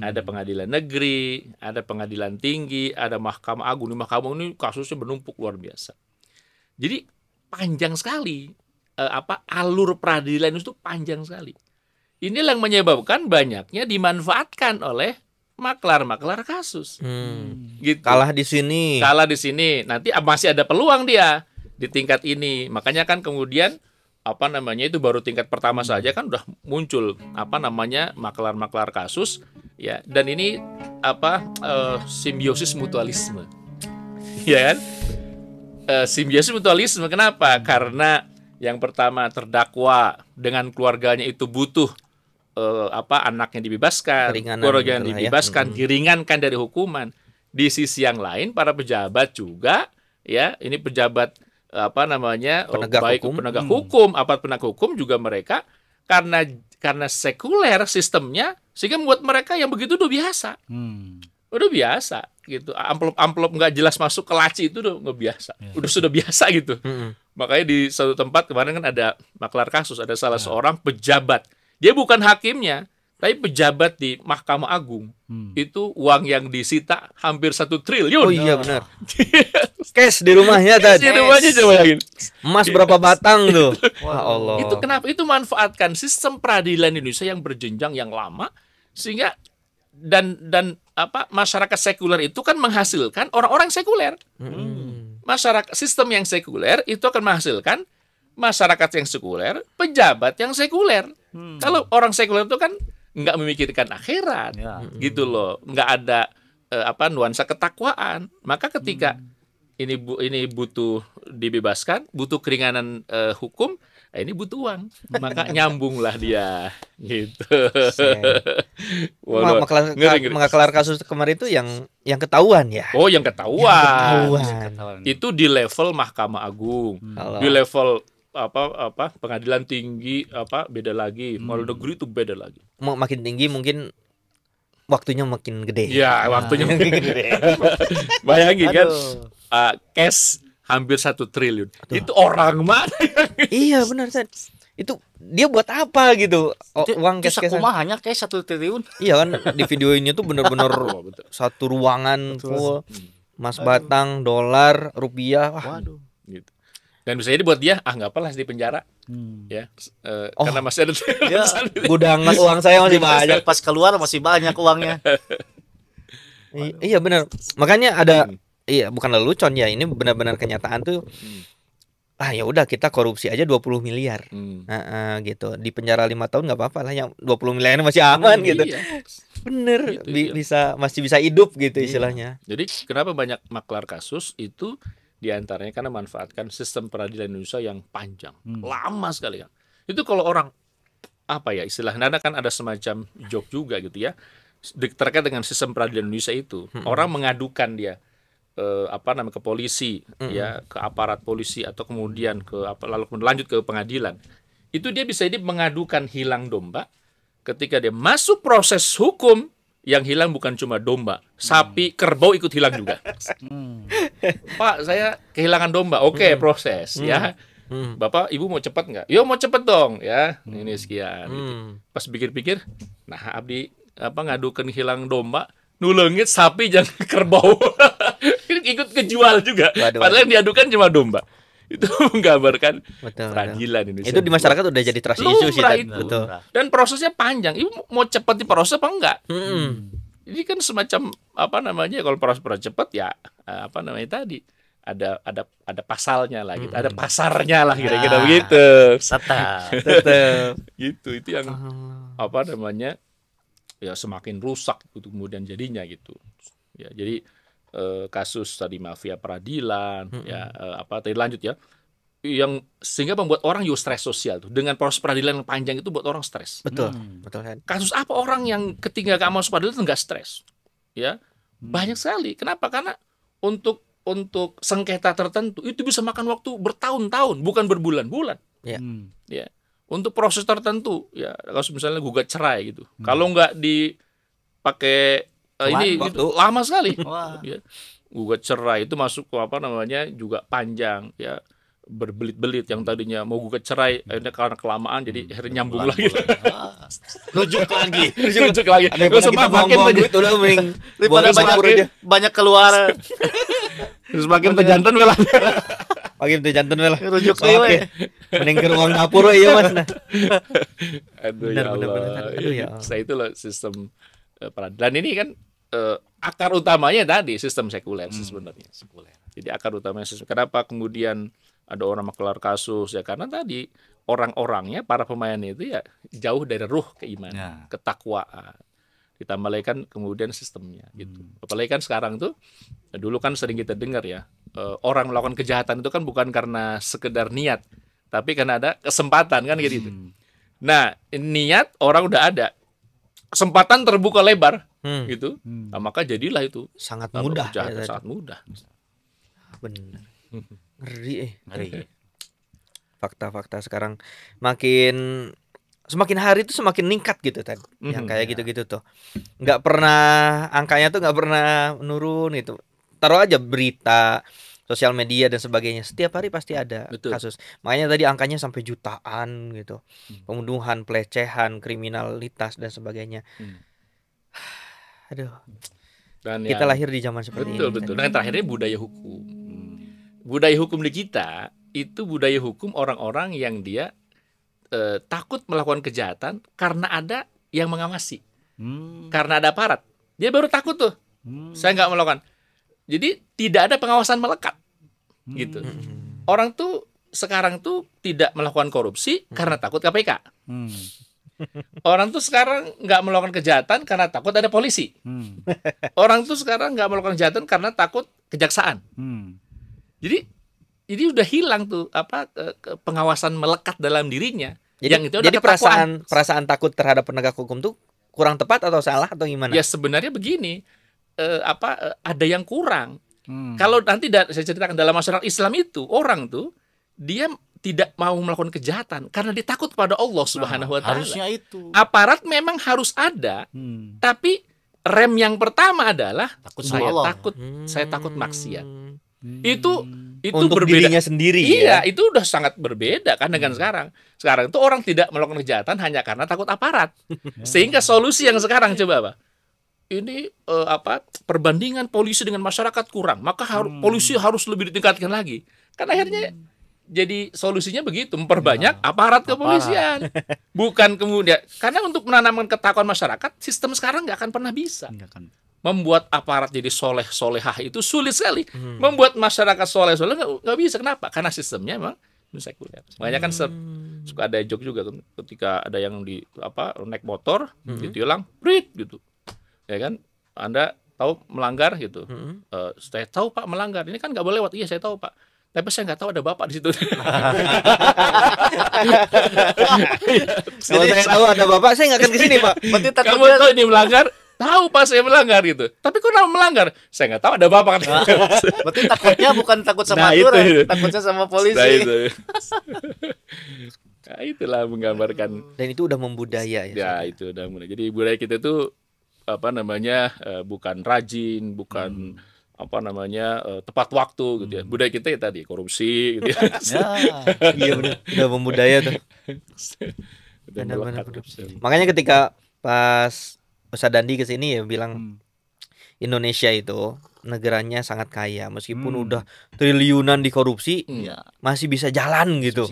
Ada pengadilan negeri, ada pengadilan tinggi, ada mahkamah agung. Di mahkamah ini kasusnya menumpuk luar biasa. Jadi panjang sekali. Alur peradilan itu panjang sekali. Inilah yang menyebabkan banyaknya dimanfaatkan oleh maklar kasus. Gitu. Kalah di sini. Nanti masih ada peluang dia di tingkat ini. Makanya kan kemudian itu baru tingkat pertama saja kan udah muncul maklar kasus, ya. Dan ini simbiosis mutualisme. Ya kan? Simbiosis mutualisme kenapa? Karena yang pertama terdakwa dengan keluarganya itu butuh anaknya dibebaskan, keluarganya dibebaskan, diringankan dari hukuman. Di sisi yang lain para pejabat juga, ya, ini pejabat penegak hukum, aparat penegak hukum juga mereka karena sekuler sistemnya sehingga membuat mereka yang begitu udah biasa. Udah biasa gitu. Amplop nggak jelas masuk ke laci itu udah biasa. Sudah biasa gitu. Makanya di satu tempat kemarin kan ada maklar kasus, ada salah seorang pejabat. Dia bukan hakimnya, tapi pejabat di Mahkamah Agung. Itu uang yang disita hampir 1 triliun. Oh iya benar. Cash di rumahnya tadi. Di rumahnya coba yakin. Emas berapa batang tuh? Wah Allah. Itu kenapa? Itu manfaatkan sistem peradilan Indonesia yang berjenjang yang lama sehingga dan masyarakat sekuler itu kan menghasilkan orang-orang sekuler. Masyarakat sistem yang sekuler itu akan menghasilkan masyarakat yang sekuler, pejabat yang sekuler. Kalau orang sekuler itu kan nggak memikirkan akhirat, gitu loh, nggak ada nuansa ketakwaan. Maka ketika ini butuh dibebaskan, butuh keringanan hukum, ini butuh uang, maka nyambunglah dia gitu. Mengelar kasus kemarin itu yang ketahuan ya. Oh, yang ketahuan. Ketahuan. Itu di level Mahkamah Agung, di level apa pengadilan tinggi beda lagi, pengadilan negeri itu beda lagi. Makin tinggi mungkin waktunya makin gede. Ya, waktunya makin gede. Bayangin kan, cash hampir 1 triliun. Itu orang mana? Iya benar, San. Itu dia buat apa gitu? Uang cash-cashan. Hanya kayak 1 triliun. Iya kan, di video ini tuh benar-benar satu ruangan full emas batang, dolar, rupiah. Waduh. Gitu. Dan bisa jadi buat dia nggak apalah di penjara, ya, karena masih ada gudang uang saya masih banyak. Pas keluar masih banyak uangnya. Iya benar. Makanya ada, iya bukan lelucon ya, ini benar-benar kenyataan tuh. Ya udah kita korupsi aja 20 miliar, gitu. Di penjara 5 tahun nggak apa-apa lah, yang 20 miliar masih aman gitu. Iya. Bener, gitu, masih bisa hidup gitu istilahnya. Jadi kenapa banyak maklar kasus itu? Di antaranya karena manfaatkan sistem peradilan Indonesia yang panjang, lama sekali kan. Itu kalau orang istilahnya kan ada semacam joke juga gitu ya, terkait dengan sistem peradilan Indonesia itu. Orang mengadukan dia ke polisi, ya, ke aparat polisi atau kemudian lalu lanjut ke pengadilan. Itu dia bisa jadi mengadukan hilang domba. Ketika dia masuk proses hukum, yang hilang bukan cuma domba, sapi, kerbau ikut hilang juga. Pak, saya kehilangan domba. Oke, proses ya. Bapak, Ibu mau cepat nggak? Yo mau cepet dong ya. Ini sekian. Gitu. Pas pikir-pikir, nah Abdi ngadukan hilang domba, nulengit sapi jangan kerbau. Ikut kejual juga. Padahal yang diadukan cuma domba. Itu menggambarkan peradilan Indonesia. Itu di masyarakat udah jadi trust issue sih. Betul. Dan prosesnya panjang. Ibu mau cepat diproses apa enggak? Ini kan semacam kalau proses cepat ya tadi ada pasalnya lah gitu. Ada pasarnya lah kira-kira begitu. Tetap. Gitu. Itu yang ya semakin rusak itu kemudian jadinya gitu. Ya, jadi kasus tadi mafia peradilan, tadi lanjut ya, yang sehingga membuat orang juga stres sosial tuh. Dengan proses peradilan yang panjang itu buat orang stres. Betul kan. Kasus apa orang yang ketika gak masuk peradilan itu nggak stres? Ya, banyak sekali. Kenapa? Karena untuk sengketa tertentu itu bisa makan waktu bertahun-tahun, bukan berbulan-bulan. Ya. Ya, untuk proses tertentu, ya, kalau misalnya gugat cerai gitu, kalau nggak dipakai ini gitu, lama sekali. Ya. Gugat cerai itu masuk ke juga panjang ya, berbelit-belit. Yang tadinya mau gugat cerai akhirnya karena kelamaan jadi akhirnya nyambung lagi. Rujuk lagi. Banyak keluar. Terus makin pejantan lah. Makin pejantan lah. Rujuk lagi. Mending ke ruang dapur ya Mas. Aduh ya Allah. Saya itu loh sistem peradilan ini kan akar utamanya tadi sistem sekuler sebenarnya. Jadi akar utamanya sistem. Kenapa kemudian ada orang maklar kasus ya, karena tadi orang-orangnya, para pemainnya itu ya jauh dari ruh keimanan, ketakwaan. Ditambah lagi kan kemudian sistemnya gitu. Apalagi kan sekarang tuh, dulu kan sering kita dengar ya, orang melakukan kejahatan itu kan bukan karena sekedar niat, tapi karena ada kesempatan kan gitu. Nah, niat orang udah ada, kesempatan terbuka lebar gitu. Nah, maka jadilah itu sangat mudah. Sangat mudah. Benar. Ngeri. Fakta-fakta sekarang semakin hari itu semakin meningkat gitu kan. Yang kayak gitu-gitu tuh. Nggak pernah, angkanya tuh nggak pernah menurun gitu. Taruh aja berita, sosial media dan sebagainya, setiap hari pasti ada kasus. Makanya tadi angkanya sampai jutaan gitu. Pembunuhan, pelecehan, kriminalitas dan sebagainya. Aduh. Dan kita lahir di zaman seperti ini. Betul. Dan terakhirnya budaya hukum. Budaya hukum di kita itu budaya hukum orang-orang yang dia takut melakukan kejahatan karena ada yang mengawasi, karena ada aparat. Dia baru takut tuh. Saya nggak melakukan. Jadi tidak ada pengawasan melekat, gitu. Orang tuh sekarang tuh tidak melakukan korupsi karena takut KPK. Orang tuh sekarang nggak melakukan kejahatan karena takut ada polisi. Orang tuh sekarang nggak melakukan kejahatan karena takut kejaksaan. Jadi Jadi udah hilang tuh pengawasan melekat dalam dirinya. Jadi perasaan takut terhadap penegak hukum tuh kurang tepat atau salah atau gimana? Ya sebenarnya begini, ada yang kurang. Kalau nanti saya ceritakan dalam masyarakat Islam itu orang tuh dia tidak mau melakukan kejahatan karena dia takut kepada Allah Subhanahu wa taala. Harusnya itu. Aparat memang harus ada, tapi rem yang pertama adalah saya takut maksiat. Itu untuk berbeda. Dirinya sendiri. Iya, itu udah sangat berbeda kan dengan sekarang. Sekarang itu orang tidak melakukan kejahatan hanya karena takut aparat. Sehingga solusi yang sekarang coba apa? Ini perbandingan polisi dengan masyarakat kurang, maka polisi harus lebih ditingkatkan lagi. Kan akhirnya jadi solusinya begitu, memperbanyak aparat kepolisian. Bukan kemudian, karena untuk menanamkan ketakutan masyarakat, sistem sekarang nggak akan pernah bisa. Membuat aparat jadi soleh-solehah itu sulit sekali. Membuat masyarakat soleh-soleh nggak bisa. Kenapa? Karena sistemnya memang sekuler. Makanya kan suka ada joke juga ketika ada yang naik motor ditilang, prit gitu. Ya kan? Anda tahu melanggar gitu. Saya tahu Pak melanggar. Ini kan nggak boleh lewat. Iya saya tahu Pak. Tapi saya nggak tahu ada bapak di situ. Kalau saya tahu ada bapak, saya nggak akan ke sini Pak. Berarti kamu tahu ini melanggar? Tahu Pak saya melanggar gitu. Tapi kok nama melanggar? Saya nggak tahu ada bapak. Berarti takutnya bukan takut sama aturan, takutnya sama polisi. Nah, itulah menggambarkan. Dan itu udah membudaya ya. Ya itu udah mulai. Jadi budaya kita itu bukan rajin, bukan tepat waktu gitu ya. Budaya kita ya tadi korupsi gitu ya. Iya benar. Udah membudaya tuh. Benar. Makanya ketika pas Ustadz Dandi kesini ya bilang Indonesia itu negaranya sangat kaya meskipun udah triliunan dikorupsi masih bisa jalan gitu.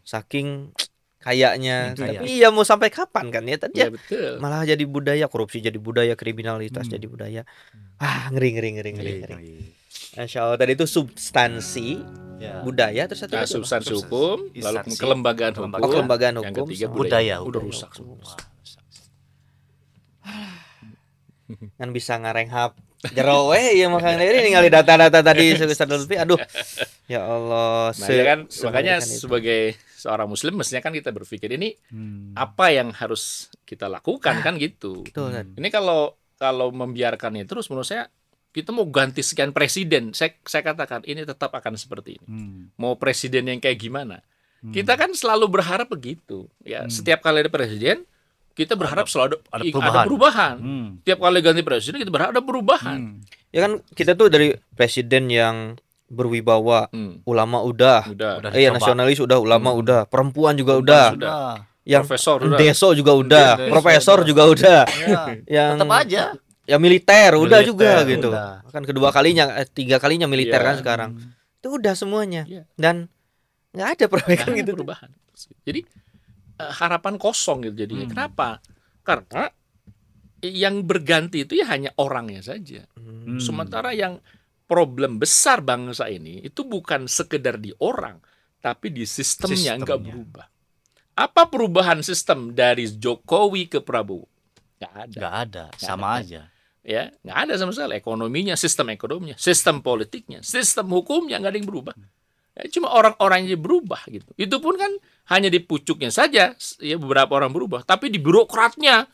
Saking kayaknya. Tapi ya mau sampai kapan kan ya tadi ya, malah jadi budaya korupsi, jadi budaya kriminalitas, jadi budaya. Ngeri. Masya Allah, tadi itu substansi budaya, terus satu lagi substansi hukum, lalu kelembagaan hukum, yang ketiga budaya udah rusak semua. Kan bisa ngarenghap jero ya makanya ini ningali data-data tadi Ustaz Lutfi. Aduh. Ya Allah. Makanya sebagai seorang muslim mestinya kan kita berpikir ini apa yang harus kita lakukan kan gitu. Betul. Ini kalau membiarkannya terus menurut saya kita mau ganti sekian presiden, saya katakan ini tetap akan seperti ini. Mau presiden yang kayak gimana? Kita kan selalu berharap begitu. Ya, setiap kali ada presiden kita berharap selalu ada perubahan. Tiap kali ganti presiden kita berharap ada perubahan. Ya kan kita tuh dari presiden yang berwibawa, ulama udah. Nasionalis udah, ulama udah, perempuan juga udah. Yang profesor udah. Deso juga udah, profesor juga udah. Yang tetap aja. Ya militer udah juga gitu. Kan kedua kalinya, 3 kalinya militer kan sekarang. Itu udah semuanya. Dan nggak ada perbaikan gitu. Perubahan. Jadi harapan kosong gitu jadinya. Kenapa? Karena yang berganti itu ya hanya orangnya saja. Sementara yang problem besar bangsa ini itu bukan sekedar di orang, tapi di sistemnya nggak berubah. Apa perubahan sistem dari Jokowi ke Prabowo? Nggak ada. Sama aja. Ya, nggak ada sama sekali. Ekonominya, sistem ekonominya, sistem politiknya, sistem hukumnya nggak ada yang berubah. Ya, cuma orang-orangnya berubah gitu. Itu pun kan hanya di pucuknya saja ya beberapa orang berubah, tapi di birokratnya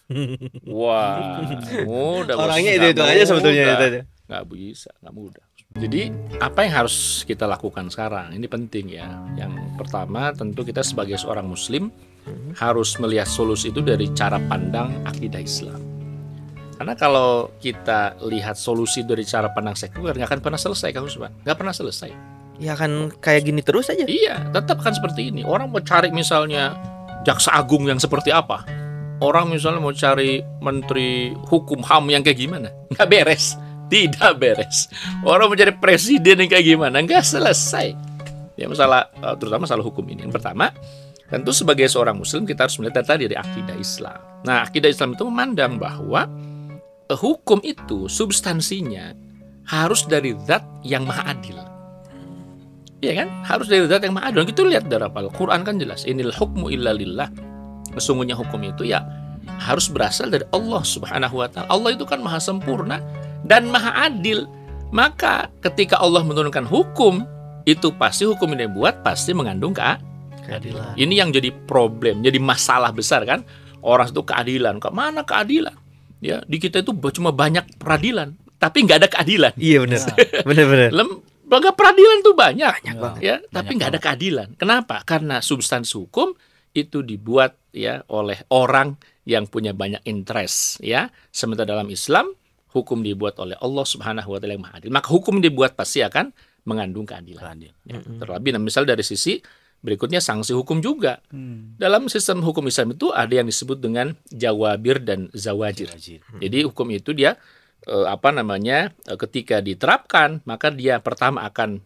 wah, mudah. Orangnya itu aja sebetulnya. Nggak bisa, nggak mudah. Jadi apa yang harus kita lakukan sekarang? Ini penting ya. Yang pertama tentu kita sebagai seorang muslim harus melihat solusi itu dari cara pandang akidah Islam. Karena kalau kita lihat solusi dari cara pandang sekuler nggak akan pernah selesai, Kang Usman. Nggak pernah selesai. Ya kan kayak gini terus aja. Iya, tetap kan seperti ini. Orang mau cari misalnya jaksa agung yang seperti apa. Orang misalnya mau cari menteri hukum HAM yang kayak gimana. Nggak beres. Tidak beres. Orang mau cari presiden yang kayak gimana. Nggak selesai. Ya masalah, terutama masalah hukum ini. Yang pertama, tentu sebagai seorang muslim kita harus melihat tadi dari akidah Islam. Nah, akidah Islam itu memandang bahwa hukum itu substansinya harus dari zat yang maha adil. Iya kan? Harus dari zat yang maha adil. Kita lihat dari Al-Quran kan jelas. Inil hukmu illa lillah. Sesungguhnya hukum itu ya harus berasal dari Allah Subhanahu wa ta'ala. Allah itu kan maha sempurna dan maha adil. Maka ketika Allah menurunkan hukum, itu pasti hukum yang dibuat pasti mengandung Keadilan. Ini yang jadi problem, jadi masalah besar kan. Orang itu keadilan, kemana keadilan? Ya, di kita itu cuma banyak peradilan, tapi nggak ada keadilan. Iya benar. Benar-benar. Lembaga peradilan tuh banyak banget. ya, tapi nggak ada keadilan. Kenapa? Karena substansi hukum itu dibuat ya oleh orang yang punya banyak interest ya. Sementara dalam Islam hukum dibuat oleh Allah Subhanahu wa taala yang Maha Adil. Maka hukum dibuat pasti akan mengandung keadilan. Ya, terlebih misal dari sisi berikutnya sanksi hukum juga. Dalam sistem hukum Islam itu ada yang disebut dengan jawabir dan zawajir. Jadi hukum itu dia ketika diterapkan maka dia pertama akan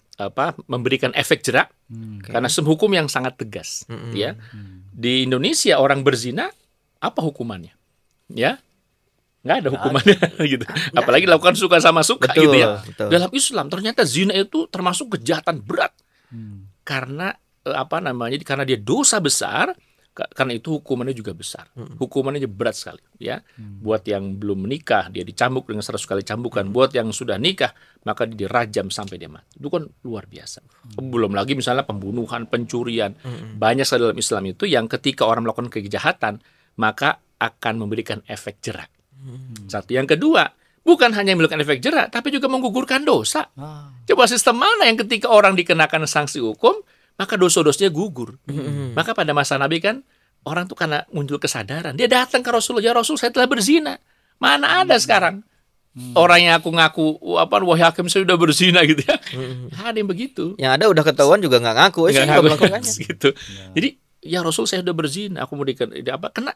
memberikan efek jerak karena sistem hukum yang sangat tegas. Ya. Di Indonesia orang berzina apa hukumannya? Ya. Nggak ada hukumannya gitu. Apalagi lakukan suka sama suka betul, gitu ya. Betul. Dalam Islam ternyata zina itu termasuk kejahatan berat. Karena karena dia dosa besar, karena itu hukumannya juga besar. Hukumannya berat sekali ya. Buat yang belum menikah dia dicambuk dengan 100 kali cambukan. Buat yang sudah nikah maka dia dirajam sampai dia mati. Itu kan luar biasa. Belum lagi misalnya pembunuhan, pencurian. Banyak sekali dalam Islam itu yang ketika orang melakukan kejahatan maka akan memberikan efek jerak. Satu. Yang kedua, bukan hanya memberikan efek jerak tapi juga menggugurkan dosa. Coba sistem mana yang ketika orang dikenakan sanksi hukum maka dosa-dosanya gugur. Maka pada masa Nabi kan orang tuh karena muncul kesadaran, dia datang ke Rasulullah, ya Rasul saya telah berzina. Mana ada sekarang orang yang aku ngaku wahai hakim saya sudah berzina gitu ya. Ada yang begitu. Yang ada udah ketahuan juga nggak ngaku, saya nggak melakukannya. Gitu. Jadi ya Rasul saya sudah berzina, aku mau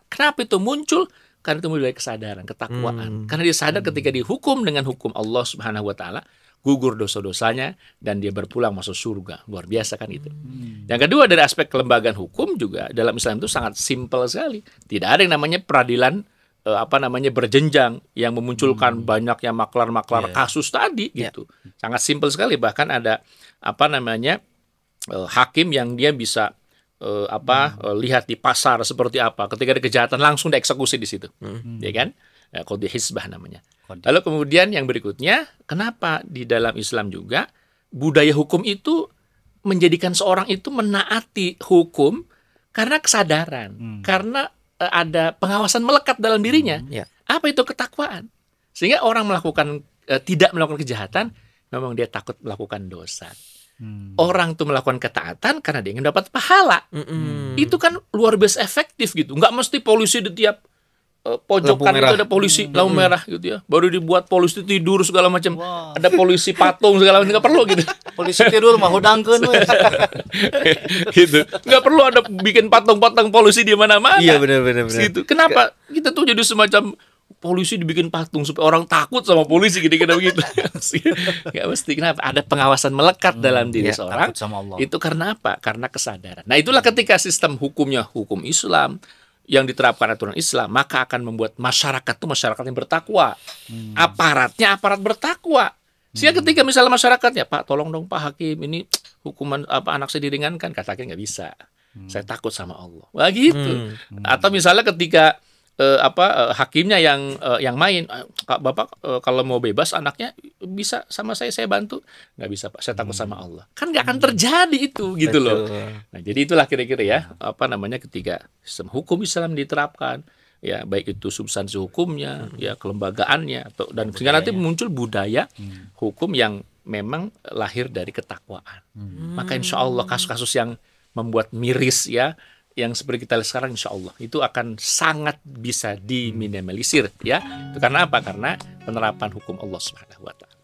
kenapa itu muncul? Karena itu mulai kesadaran, ketakwaan. Karena dia sadar ketika dihukum dengan hukum Allah Subhanahu wa taala, gugur dosa-dosanya dan dia berpulang masuk surga. Luar biasa kan itu. Yang kedua dari aspek kelembagaan hukum juga dalam Islam itu sangat simpel sekali. Tidak ada yang namanya peradilan berjenjang yang memunculkan banyaknya maklar-maklar kasus tadi gitu. Sangat simpel sekali, bahkan ada hakim yang dia bisa lihat di pasar seperti apa, ketika ada kejahatan langsung dieksekusi di situ. Ya kan? Qadhi hisbah namanya. Lalu kemudian yang berikutnya, kenapa di dalam Islam juga budaya hukum itu menjadikan seorang itu menaati hukum karena kesadaran, karena ada pengawasan melekat dalam dirinya. Apa itu ketakwaan? Sehingga orang melakukan tidak melakukan kejahatan, memang dia takut melakukan dosa. Orang tuh melakukan ketaatan karena dia ingin dapat pahala. Itu kan luar biasa efektif gitu. Nggak mesti polisi di tiap pojokan itu ada polisi lampu merah gitu ya. Baru dibuat polisi tidur segala macam. Ada polisi patung segala macam, nggak perlu gitu. Polisi tidur mah hudangkeun we. Gitu. Nggak perlu ada bikin patung-patung polisi di mana-mana. Iya benar. Gitu. Kenapa kita tuh jadi semacam polisi dibikin patung supaya orang takut sama polisi gitu-gitu begitu. Nggak mesti. Kenapa? Ada pengawasan melekat dalam diri seorang. Itu karena apa? Karena kesadaran. Nah, itulah ketika sistem hukumnya hukum Islam yang diterapkan aturan Islam, maka akan membuat masyarakat itu masyarakat yang bertakwa. Aparatnya aparat bertakwa. Sehingga ketika misalnya masyarakatnya, Pak tolong dong Pak Hakim, ini hukuman anak saya diringankan, kata hakim nggak bisa. Saya takut sama Allah. Wah gitu. Atau misalnya ketika hakimnya yang main, Bapak kalau mau bebas anaknya bisa sama saya bantu. Nggak bisa Pak, saya takut sama Allah. Kan nggak akan terjadi itu gitu loh. Nah, jadi itulah kira-kira ya ketika sistem hukum Islam diterapkan, ya baik itu substansi hukumnya, ya kelembagaannya, dan sehingga nanti muncul budaya hukum yang memang lahir dari ketakwaan. Maka insya Allah kasus-kasus yang membuat miris ya, yang seperti kita lihat sekarang, insya Allah itu akan sangat bisa diminimalisir ya. Itu karena apa? Karena penerapan hukum Allah Subhanahu wa taala.